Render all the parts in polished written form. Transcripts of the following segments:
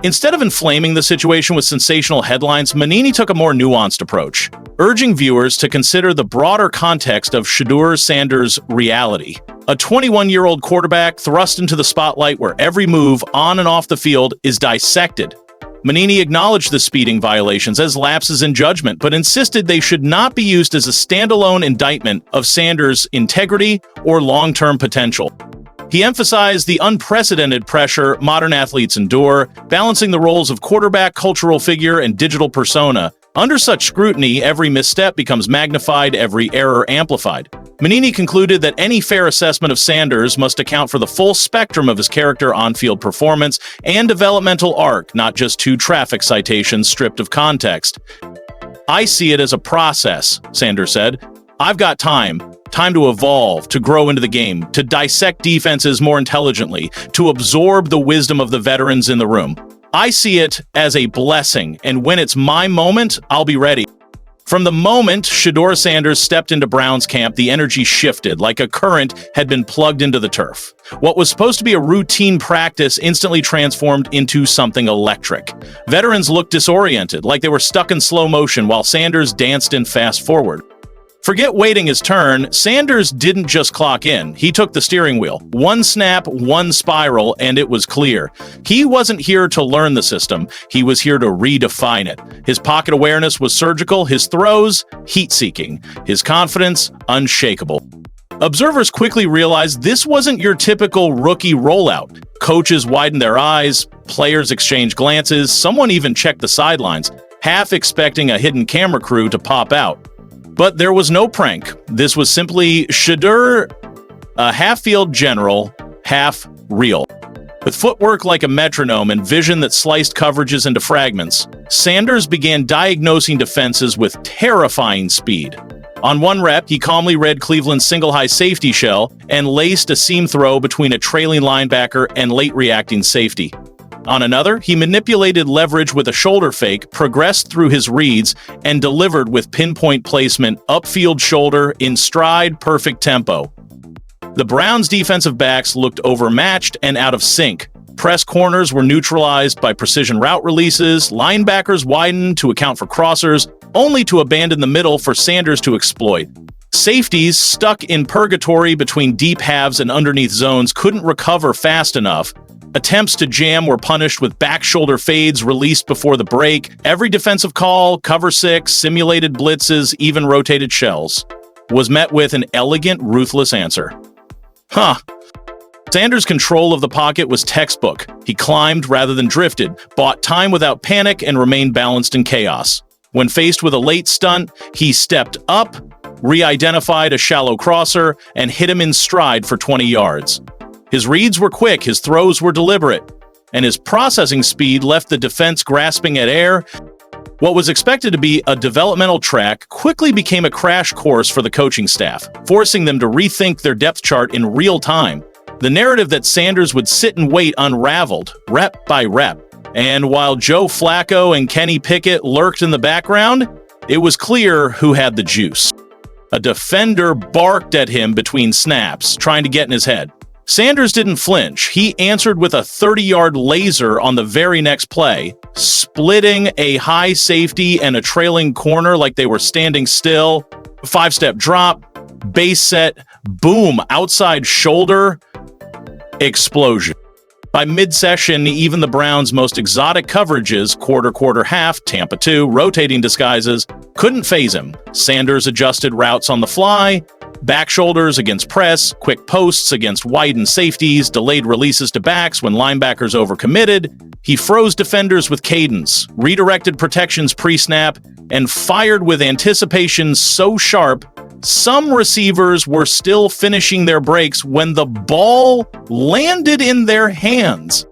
Instead of inflaming the situation with sensational headlines, Manini took a more nuanced approach, urging viewers to consider the broader context of Shedeur Sanders' reality. A 21-year-old quarterback thrust into the spotlight where every move on and off the field is dissected. Manini acknowledged the speeding violations as lapses in judgment, but insisted they should not be used as a standalone indictment of Sanders' integrity or long-term potential. He emphasized the unprecedented pressure modern athletes endure, balancing the roles of quarterback, cultural figure, and digital persona. Under such scrutiny, every misstep becomes magnified, every error amplified. Manini concluded that any fair assessment of Sanders must account for the full spectrum of his character, on-field performance, and developmental arc, not just 2 traffic citations stripped of context. "I see it as a process," Sanders said. "I've got time to evolve, to grow into the game, to dissect defenses more intelligently, to absorb the wisdom of the veterans in the room. I see it as a blessing, and when it's my moment, I'll be ready." From the moment Shedeur Sanders stepped into Browns camp, the energy shifted, like a current had been plugged into the turf. What was supposed to be a routine practice instantly transformed into something electric. Veterans looked disoriented, like they were stuck in slow motion, while Sanders danced in fast forward. Forget waiting his turn, Sanders didn't just clock in, he took the steering wheel. One snap, one spiral, and it was clear. He wasn't here to learn the system, he was here to redefine it. His pocket awareness was surgical, his throws, heat-seeking, his confidence, unshakable. Observers quickly realized this wasn't your typical rookie rollout. Coaches widened their eyes, players exchanged glances, someone even checked the sidelines, half expecting a hidden camera crew to pop out. But there was no prank. This was simply Shedeur, a half-field general, half real. With footwork like a metronome and vision that sliced coverages into fragments, Sanders began diagnosing defenses with terrifying speed. On one rep, he calmly read Cleveland's single-high safety shell and laced a seam throw between a trailing linebacker and late-reacting safety. On another, he manipulated leverage with a shoulder fake, progressed through his reads, and delivered with pinpoint placement, upfield shoulder, in stride, perfect tempo. The Browns' defensive backs looked overmatched and out of sync. Press corners were neutralized by precision route releases, linebackers widened to account for crossers, only to abandon the middle for Sanders to exploit. Safeties, stuck in purgatory between deep halves and underneath zones, couldn't recover fast enough. Attempts to jam were punished with back shoulder fades released before the break. Every defensive call, cover 6, simulated blitzes, even rotated shells, was met with an elegant, ruthless answer. Sanders' control of the pocket was textbook. He climbed rather than drifted, bought time without panic, and remained balanced in chaos. When faced with a late stunt, he stepped up, re-identified a shallow crosser, and hit him in stride for 20 yards. His reads were quick, his throws were deliberate, and his processing speed left the defense grasping at air. What was expected to be a developmental track quickly became a crash course for the coaching staff, forcing them to rethink their depth chart in real time. The narrative that Sanders would sit and wait unraveled, rep by rep, and while Joe Flacco and Kenny Pickett lurked in the background, it was clear who had the juice. A defender barked at him between snaps, trying to get in his head. Sanders didn't flinch. He answered with a 30-yard laser on the very next play, splitting a high safety and a trailing corner like they were standing still. 5-step drop, base set, boom, outside shoulder, explosion. By mid-session, even the Browns' most exotic coverages, quarter, half, Tampa 2, rotating disguises, couldn't faze him. Sanders adjusted routes on the fly, back shoulders against press, quick posts against widened safeties, delayed releases to backs when linebackers overcommitted. He froze defenders with cadence, redirected protections pre-snap, and fired with anticipation so sharp, some receivers were still finishing their breaks when the ball landed in their hands.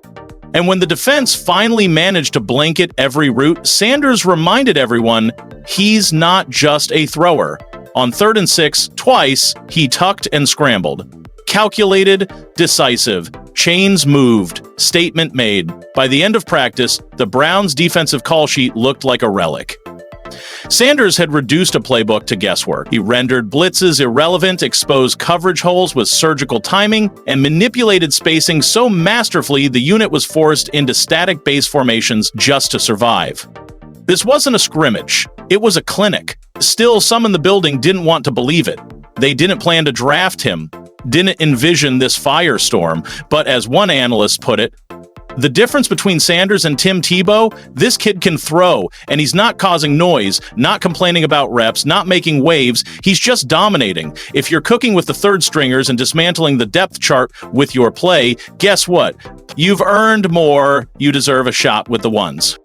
And when the defense finally managed to blanket every route, Sanders reminded everyone he's not just a thrower. On 3rd and 6, twice, he tucked and scrambled. Calculated, decisive, chains moved, statement made. By the end of practice, the Browns' defensive call sheet looked like a relic. Sanders had reduced a playbook to guesswork. He rendered blitzes irrelevant, exposed coverage holes with surgical timing, and manipulated spacing so masterfully the unit was forced into static base formations just to survive. This wasn't a scrimmage. It was a clinic. Still, some in the building didn't want to believe it. They didn't plan to draft him, didn't envision this firestorm, but as one analyst put it, the difference between Sanders and Tim Tebow, this kid can throw, and he's not causing noise, not complaining about reps, not making waves, he's just dominating. If you're cooking with the third stringers and dismantling the depth chart with your play, guess what? You've earned more, you deserve a shot with the ones.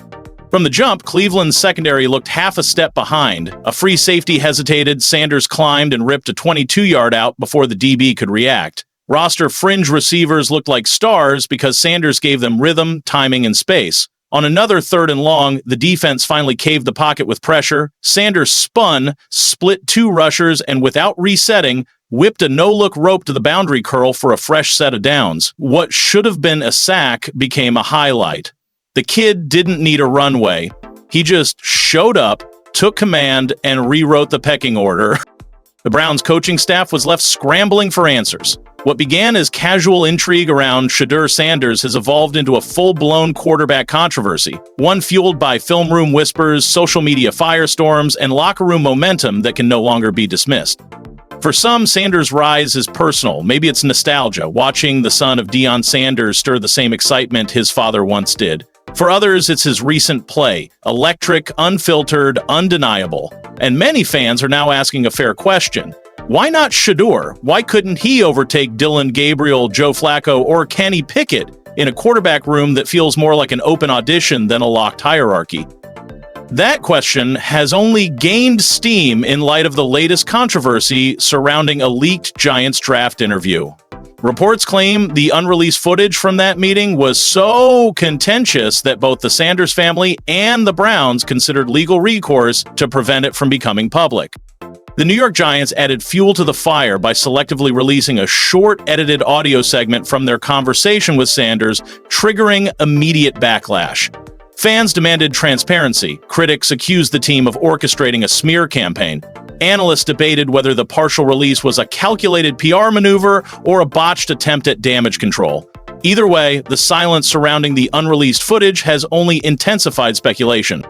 From the jump, Cleveland's secondary looked half a step behind. A free safety hesitated, Sanders climbed and ripped a 22-yard out before the DB could react. Roster fringe receivers looked like stars because Sanders gave them rhythm, timing, and space. On another 3rd and long, the defense finally caved the pocket with pressure. Sanders spun, split 2 rushers, and without resetting, whipped a no-look rope to the boundary curl for a fresh set of downs. What should have been a sack became a highlight. The kid didn't need a runway. He just showed up, took command, and rewrote the pecking order. The Browns' coaching staff was left scrambling for answers. What began as casual intrigue around Shedeur Sanders has evolved into a full-blown quarterback controversy, one fueled by film room whispers, social media firestorms, and locker room momentum that can no longer be dismissed. For some, Sanders' rise is personal. Maybe it's nostalgia, watching the son of Deion Sanders stir the same excitement his father once did. For others, it's his recent play, electric, unfiltered, undeniable. And many fans are now asking a fair question. Why not Shedeur? Why couldn't he overtake Dylan Gabriel, Joe Flacco, or Kenny Pickett in a quarterback room that feels more like an open audition than a locked hierarchy? That question has only gained steam in light of the latest controversy surrounding a leaked Giants draft interview. Reports claim the unreleased footage from that meeting was so contentious that both the Sanders family and the Browns considered legal recourse to prevent it from becoming public. The New York Giants added fuel to the fire by selectively releasing a short, edited audio segment from their conversation with Sanders, triggering immediate backlash. Fans demanded transparency. Critics accused the team of orchestrating a smear campaign. Analysts debated whether the partial release was a calculated PR maneuver or a botched attempt at damage control. Either way, the silence surrounding the unreleased footage has only intensified speculation.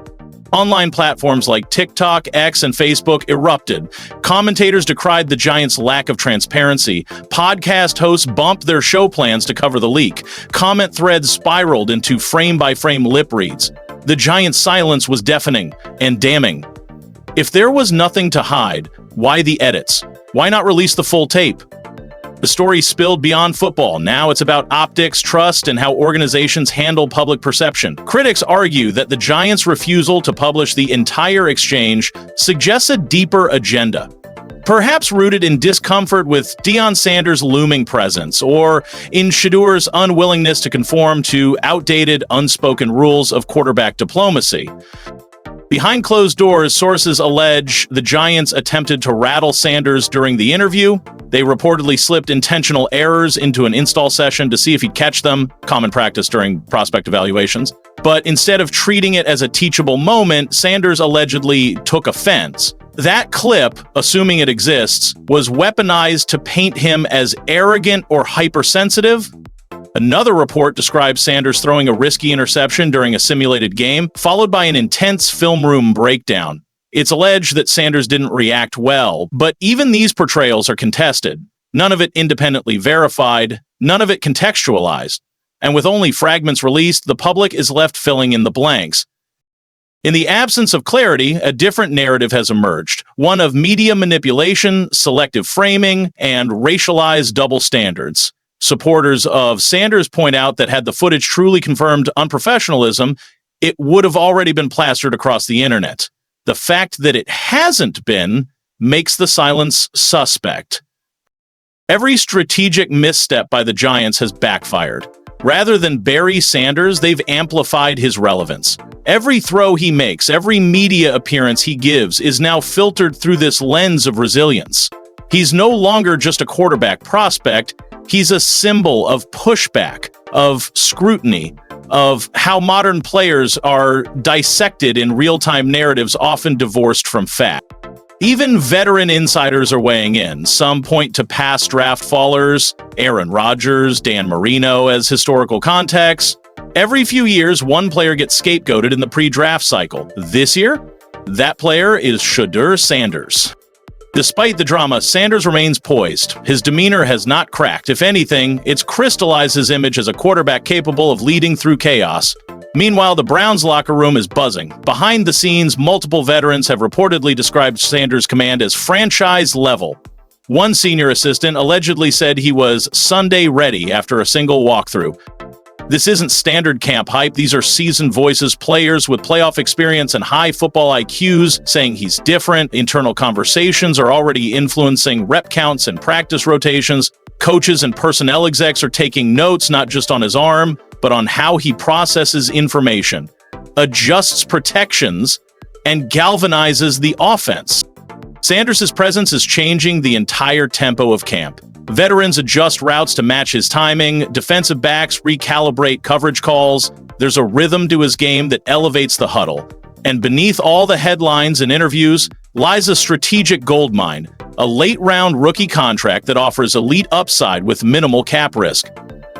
Online platforms like TikTok, X, and Facebook erupted. Commentators decried the Giants' lack of transparency. Podcast hosts bumped their show plans to cover the leak. Comment threads spiraled into frame-by-frame lip reads. The Giants' silence was deafening and damning. If there was nothing to hide, why the edits? Why not release the full tape? The story spilled beyond football. Now it's about optics, trust, and how organizations handle public perception. Critics argue that the Giants' refusal to publish the entire exchange suggests a deeper agenda, perhaps rooted in discomfort with Deion Sanders' looming presence, or in Shedeur's unwillingness to conform to outdated, unspoken rules of quarterback diplomacy. Behind closed doors, sources allege the Giants attempted to rattle Sanders during the interview. They reportedly slipped intentional errors into an install session to see if he'd catch them, common practice during prospect evaluations. But instead of treating it as a teachable moment, Sanders allegedly took offense. That clip, assuming it exists, was weaponized to paint him as arrogant or hypersensitive. Another report describes Sanders throwing a risky interception during a simulated game, followed by an intense film room breakdown. It's alleged that Sanders didn't react well, but even these portrayals are contested. None of it independently verified, none of it contextualized. And with only fragments released, the public is left filling in the blanks. In the absence of clarity, a different narrative has emerged, one of media manipulation, selective framing, and racialized double standards. Supporters of Sanders point out that had the footage truly confirmed unprofessionalism, it would have already been plastered across the internet. The fact that it hasn't been makes the silence suspect. Every strategic misstep by the Giants has backfired. Rather than bury Sanders, they've amplified his relevance. Every throw he makes, every media appearance he gives is now filtered through this lens of resilience. He's no longer just a quarterback prospect, he's a symbol of pushback, of scrutiny, of how modern players are dissected in real-time narratives often divorced from fact. Even veteran insiders are weighing in. Some point to past draft fallers, Aaron Rodgers, Dan Marino as historical context. Every few years, one player gets scapegoated in the pre-draft cycle. This year, that player is Shedeur Sanders. Despite the drama, Sanders remains poised. His demeanor has not cracked. If anything, it's crystallized his image as a quarterback capable of leading through chaos. Meanwhile, the Browns' locker room is buzzing. Behind the scenes, multiple veterans have reportedly described Sanders' command as franchise level. One senior assistant allegedly said he was Sunday ready after a single walkthrough. This isn't standard camp hype. These are seasoned voices, players with playoff experience and high football IQs saying he's different. Internal conversations are already influencing rep counts and practice rotations. Coaches and personnel execs are taking notes not just on his arm, but on how he processes information, adjusts protections, and galvanizes the offense. Sanders' presence is changing the entire tempo of camp. Veterans adjust routes to match his timing, defensive backs recalibrate coverage calls. There's a rhythm to his game that elevates the huddle. And beneath all the headlines and interviews lies a strategic goldmine, a late-round rookie contract that offers elite upside with minimal cap risk.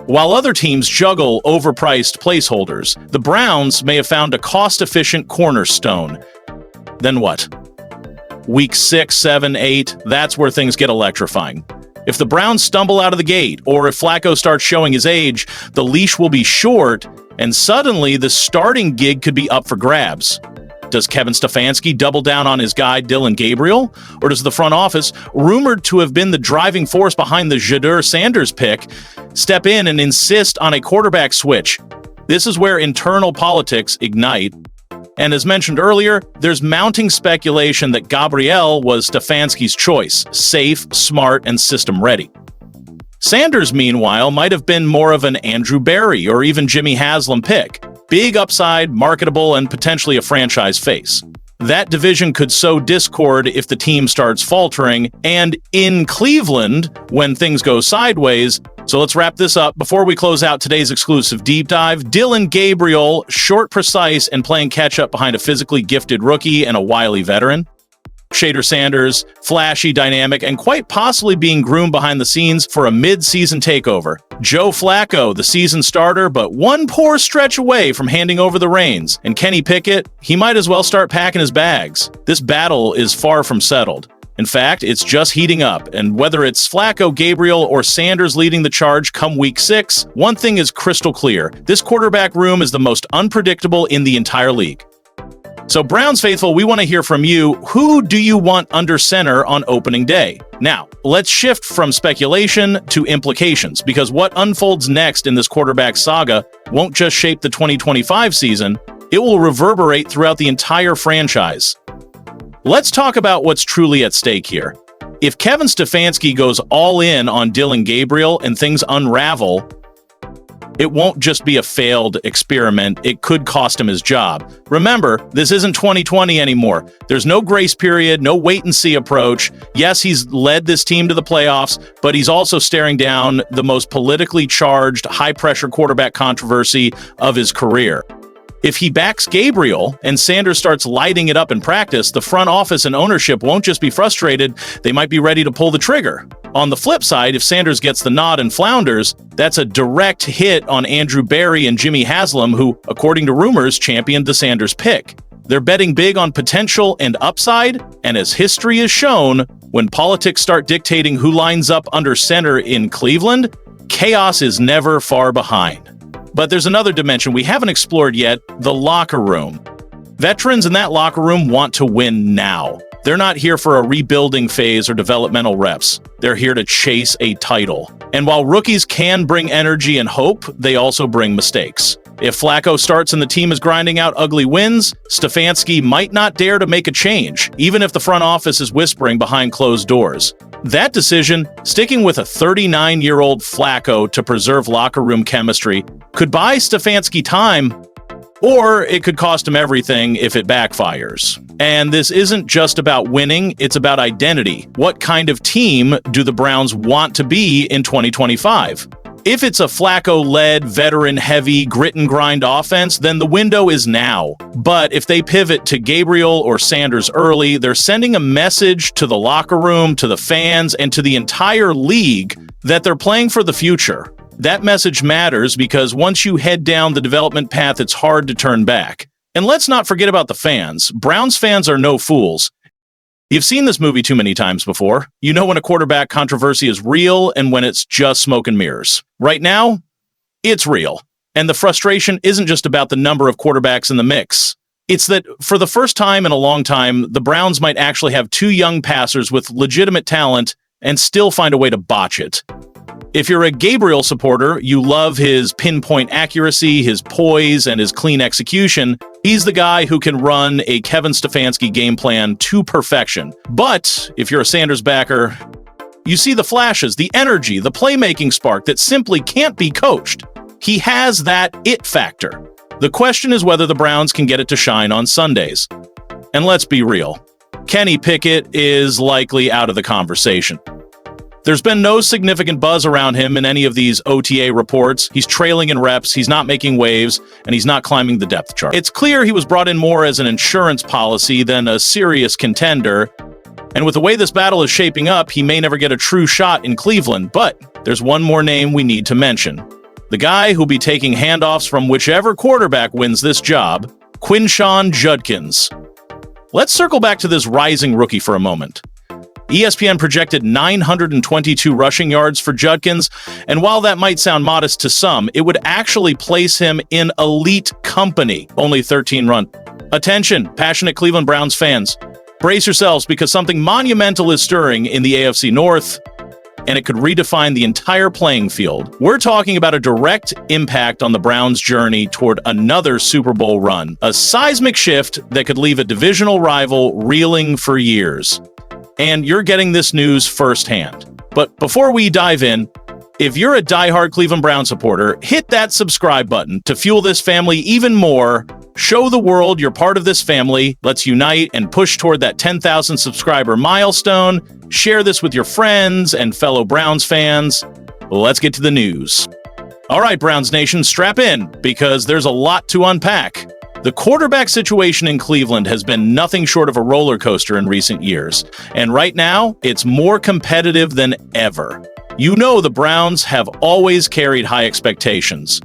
While other teams juggle overpriced placeholders, the Browns may have found a cost-efficient cornerstone. Then what? Week 6, 7, 8, that's where things get electrifying. If the Browns stumble out of the gate, or if Flacco starts showing his age, the leash will be short, and suddenly the starting gig could be up for grabs. Does Kevin Stefanski double down on his guy Dillon Gabriel? Or does the front office, rumored to have been the driving force behind the Shedeur Sanders pick, step in and insist on a quarterback switch? This is where internal politics ignite. And as mentioned earlier, there's mounting speculation that Gabriel was Stefanski's choice, safe, smart, and system-ready. Sanders, meanwhile, might have been more of an Andrew Berry or even Jimmy Haslam pick. Big upside, marketable, and potentially a franchise face. That division could sow discord if the team starts faltering, and in Cleveland, when things go sideways. So let's wrap this up. Before we close out today's exclusive deep dive, Dillon Gabriel, short, precise, and playing catch-up behind a physically gifted rookie and a wily veteran. Shedeur Sanders, flashy, dynamic, and quite possibly being groomed behind the scenes for a mid-season takeover. Joe Flacco, the season starter, but one poor stretch away from handing over the reins. And Kenny Pickett, he might as well start packing his bags. This battle is far from settled. In fact, it's just heating up, and whether it's Flacco, Gabriel, or Sanders leading the charge come week 6, one thing is crystal clear. This quarterback room is the most unpredictable in the entire league. So Browns faithful, we want to hear from you. Who do you want under center on opening day? Now, let's shift from speculation to implications, because what unfolds next in this quarterback saga won't just shape the 2025 season, it will reverberate throughout the entire franchise. Let's talk about what's truly at stake here. If Kevin Stefanski goes all in on Dillon Gabriel and things unravel, it won't just be a failed experiment, it could cost him his job. Remember, this isn't 2020 anymore. There's no grace period, no wait-and-see approach. Yes, he's led this team to the playoffs, but he's also staring down the most politically charged, high-pressure quarterback controversy of his career. If he backs Gabriel and Sanders starts lighting it up in practice, the front office and ownership won't just be frustrated, they might be ready to pull the trigger. On the flip side, if Sanders gets the nod and flounders, that's a direct hit on Andrew Berry and Jimmy Haslam, who, according to rumors, championed the Sanders pick. They're betting big on potential and upside, and as history has shown, when politics start dictating who lines up under center in Cleveland, chaos is never far behind. But there's another dimension we haven't explored yet, the locker room. Veterans in that locker room want to win now. They're not here for a rebuilding phase or developmental reps. They're here to chase a title. And while rookies can bring energy and hope, they also bring mistakes. If Flacco starts and the team is grinding out ugly wins, Stefanski might not dare to make a change, even if the front office is whispering behind closed doors. That decision, sticking with a 39-year-old Flacco to preserve locker room chemistry, could buy Stefanski time, or it could cost him everything if it backfires. And this isn't just about winning, it's about identity. What kind of team do the Browns want to be in 2025? If it's a Flacco-led, veteran-heavy, grit-and-grind offense, then the window is now. But if they pivot to Gabriel or Sanders early, they're sending a message to the locker room, to the fans, and to the entire league that they're playing for the future. That message matters because once you head down the development path, it's hard to turn back. And let's not forget about the fans. Browns fans are no fools. You've seen this movie too many times before. You know when a quarterback controversy is real and when it's just smoke and mirrors. Right now, it's real. And the frustration isn't just about the number of quarterbacks in the mix. It's that for the first time in a long time, the Browns might actually have two young passers with legitimate talent and still find a way to botch it. If you're a Gabriel supporter, you love his pinpoint accuracy, his poise, and his clean execution. He's the guy who can run a Kevin Stefanski game plan to perfection. But if you're a Sanders backer, you see the flashes, the energy, the playmaking spark that simply can't be coached. He has that it factor. The question is whether the Browns can get it to shine on Sundays. And let's be real, Kenny Pickett is likely out of the conversation. There's been no significant buzz around him in any of these OTA reports. He's trailing in reps, he's not making waves, and he's not climbing the depth chart. It's clear he was brought in more as an insurance policy than a serious contender. And with the way this battle is shaping up, he may never get a true shot in Cleveland. But there's one more name we need to mention. The guy who'll be taking handoffs from whichever quarterback wins this job, Quinshon Judkins. Let's circle back to this rising rookie for a moment. ESPN projected 922 rushing yards for Judkins, and while that might sound modest to some, it would actually place him in elite company. Only 13 run. Attention, passionate Cleveland Browns fans. Brace yourselves because something monumental is stirring in the AFC North, and it could redefine the entire playing field. We're talking about a direct impact on the Browns' journey toward another Super Bowl run, a seismic shift that could leave a divisional rival reeling for years. And you're getting this news firsthand. But before we dive in, if you're a diehard Cleveland Brown supporter, hit that subscribe button to fuel this family even more. Show the world you're part of this family. Let's unite and push toward that 10,000 subscriber milestone. Share this with your friends and fellow Browns fans. Let's get to the news. All right, Browns Nation, strap in because there's a lot to unpack. The quarterback situation in Cleveland has been nothing short of a roller coaster in recent years, and right now, it's more competitive than ever. You know the Browns have always carried high expectations.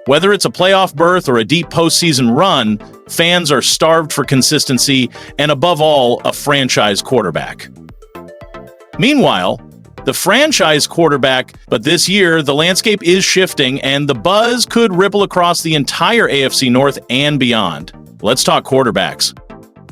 Whether it's a playoff berth or a deep postseason run, fans are starved for consistency and, above all, a franchise quarterback. Meanwhile, the franchise quarterback, but this year, the landscape is shifting and the buzz could ripple across the entire AFC North and beyond. Let's talk quarterbacks.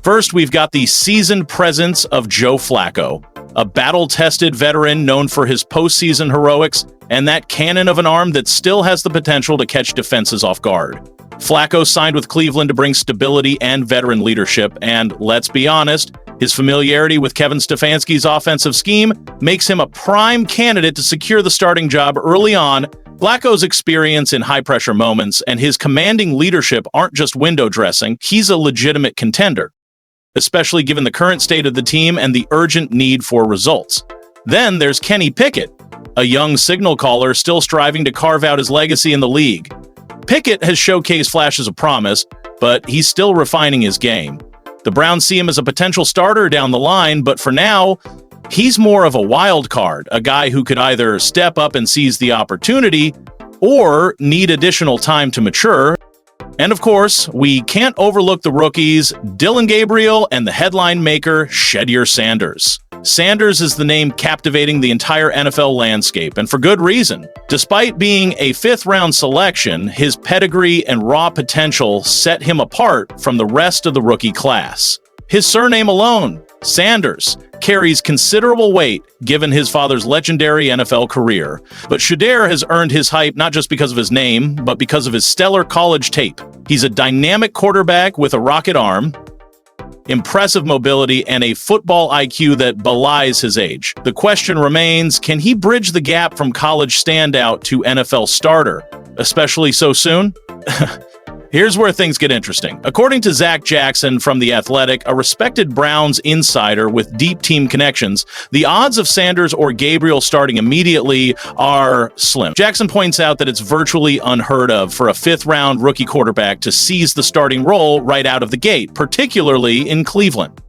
First, we've got the seasoned presence of Joe Flacco, a battle-tested veteran known for his postseason heroics and that cannon of an arm that still has the potential to catch defenses off guard. Flacco signed with Cleveland to bring stability and veteran leadership, and let's be honest, his familiarity with Kevin Stefanski's offensive scheme makes him a prime candidate to secure the starting job early on. Flacco's experience in high-pressure moments and his commanding leadership aren't just window dressing, he's a legitimate contender, especially given the current state of the team and the urgent need for results. Then there's Kenny Pickett, a young signal caller still striving to carve out his legacy in the league. Pickett has showcased flashes of promise, but he's still refining his game. The Browns see him as a potential starter down the line, but for now, he's more of a wild card, a guy who could either step up and seize the opportunity or need additional time to mature. And of course, we can't overlook the rookies, Dillon Gabriel and the headline maker, Shedeur Sanders. Sanders is the name captivating the entire NFL landscape, and for good reason. Despite being a fifth-round selection, his pedigree and raw potential set him apart from the rest of the rookie class. His surname alone, Sanders, carries considerable weight given his father's legendary NFL career. But Shedeur has earned his hype not just because of his name, but because of his stellar college tape. He's a dynamic quarterback with a rocket arm, impressive mobility, and a football IQ that belies his age. The question remains, can he bridge the gap from college standout to NFL starter, especially so soon? Here's where things get interesting. According to Zach Jackson from The Athletic, a respected Browns insider with deep team connections, the odds of Sanders or Gabriel starting immediately are slim. Jackson points out that it's virtually unheard of for a fifth-round rookie quarterback to seize the starting role right out of the gate, particularly in Cleveland.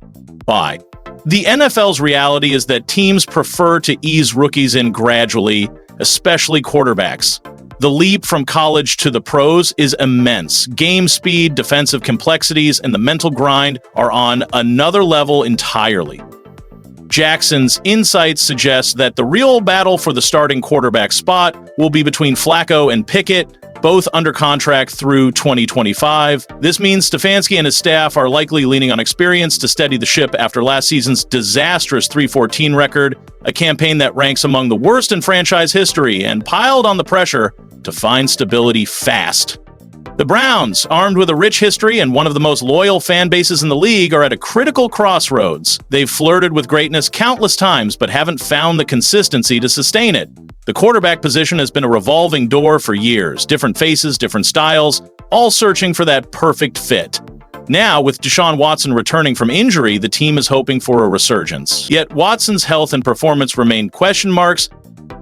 Why? The NFL's reality is that teams prefer to ease rookies in gradually, especially quarterbacks. The leap from college to the pros is immense. Game speed, defensive complexities, and the mental grind are on another level entirely. Jackson's insights suggest that the real battle for the starting quarterback spot will be between Flacco and Pickett, both under contract through 2025. This means Stefanski and his staff are likely leaning on experience to steady the ship after last season's disastrous 3-14 record, a campaign that ranks among the worst in franchise history and piled on the pressure to find stability fast. The Browns, armed with a rich history and one of the most loyal fan bases in the league, are at a critical crossroads. They've flirted with greatness countless times, but haven't found the consistency to sustain it. The quarterback position has been a revolving door for years. Different faces, different styles, all searching for that perfect fit. Now, with Deshaun Watson returning from injury, the team is hoping for a resurgence. Yet Watson's health and performance remain question marks,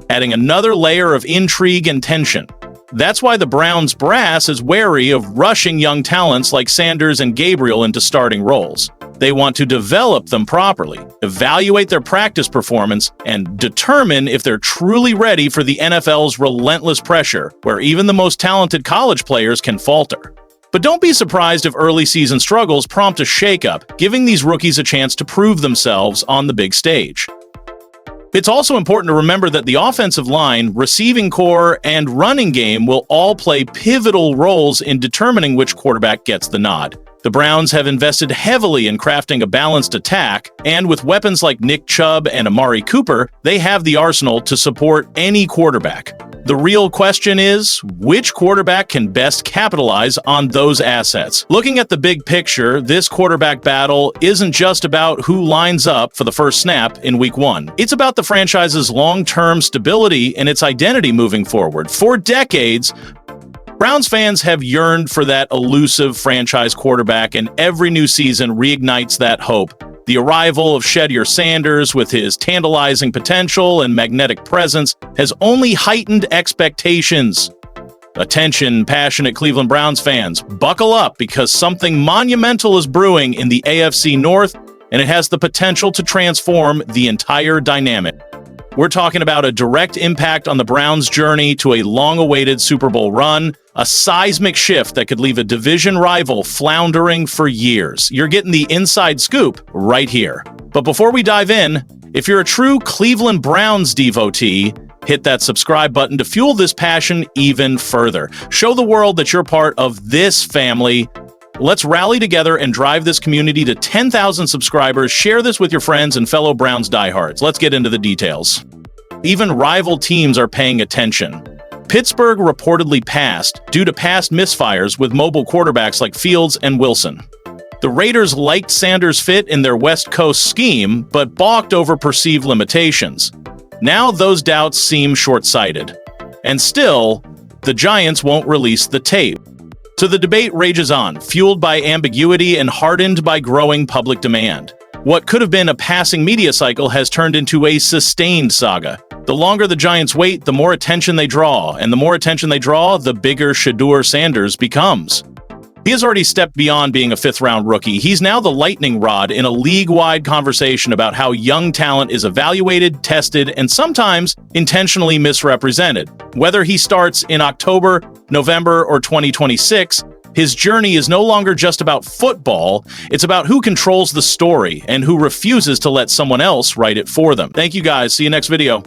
adding another layer of intrigue and tension. That's why the Browns brass is wary of rushing young talents like Sanders and Gabriel into starting roles. They want to develop them properly, evaluate their practice performance, and determine if they're truly ready for the NFL's relentless pressure, where even the most talented college players can falter. But don't be surprised if early season struggles prompt a shakeup, giving these rookies a chance to prove themselves on the big stage. It's also important to remember that the offensive line, receiving core, and running game will all play pivotal roles in determining which quarterback gets the nod. The Browns have invested heavily in crafting a balanced attack, and with weapons like Nick Chubb and Amari Cooper, they have the arsenal to support any quarterback. The real question is, which quarterback can best capitalize on those assets? Looking at the big picture, this quarterback battle isn't just about who lines up for the first snap in Week 1. It's about the franchise's long-term stability and its identity moving forward. For decades, Browns fans have yearned for that elusive franchise quarterback, and every new season reignites that hope. The arrival of Shedeur Sanders, with his tantalizing potential and magnetic presence, has only heightened expectations. Attention, passionate Cleveland Browns fans, buckle up because something monumental is brewing in the AFC North, and it has the potential to transform the entire dynamic. We're talking about a direct impact on the Browns' journey to a long-awaited Super Bowl run, a seismic shift that could leave a division rival floundering for years. You're getting the inside scoop right here. But before we dive in, if you're a true Cleveland Browns devotee, hit that subscribe button to fuel this passion even further. Show the world that you're part of this family. Let's rally together and drive this community to 10,000 subscribers. Share this with your friends and fellow Browns diehards. Let's get into the details. Even rival teams are paying attention. Pittsburgh reportedly passed due to past misfires with mobile quarterbacks like Fields and Wilson. The Raiders liked Sanders' fit in their West Coast scheme, but balked over perceived limitations. Now those doubts seem short-sighted. And still, the Giants won't release the tape. So the debate rages on, fueled by ambiguity and hardened by growing public demand. What could have been a passing media cycle has turned into a sustained saga. The longer the Giants wait, the more attention they draw, and the more attention they draw, the bigger Shedeur Sanders becomes. He has already stepped beyond being a fifth-round rookie. He's now the lightning rod in a league-wide conversation about how young talent is evaluated, tested, and sometimes intentionally misrepresented. Whether he starts in October, November, or 2026, his journey is no longer just about football. It's about who controls the story and who refuses to let someone else write it for them. Thank you guys. See you next video.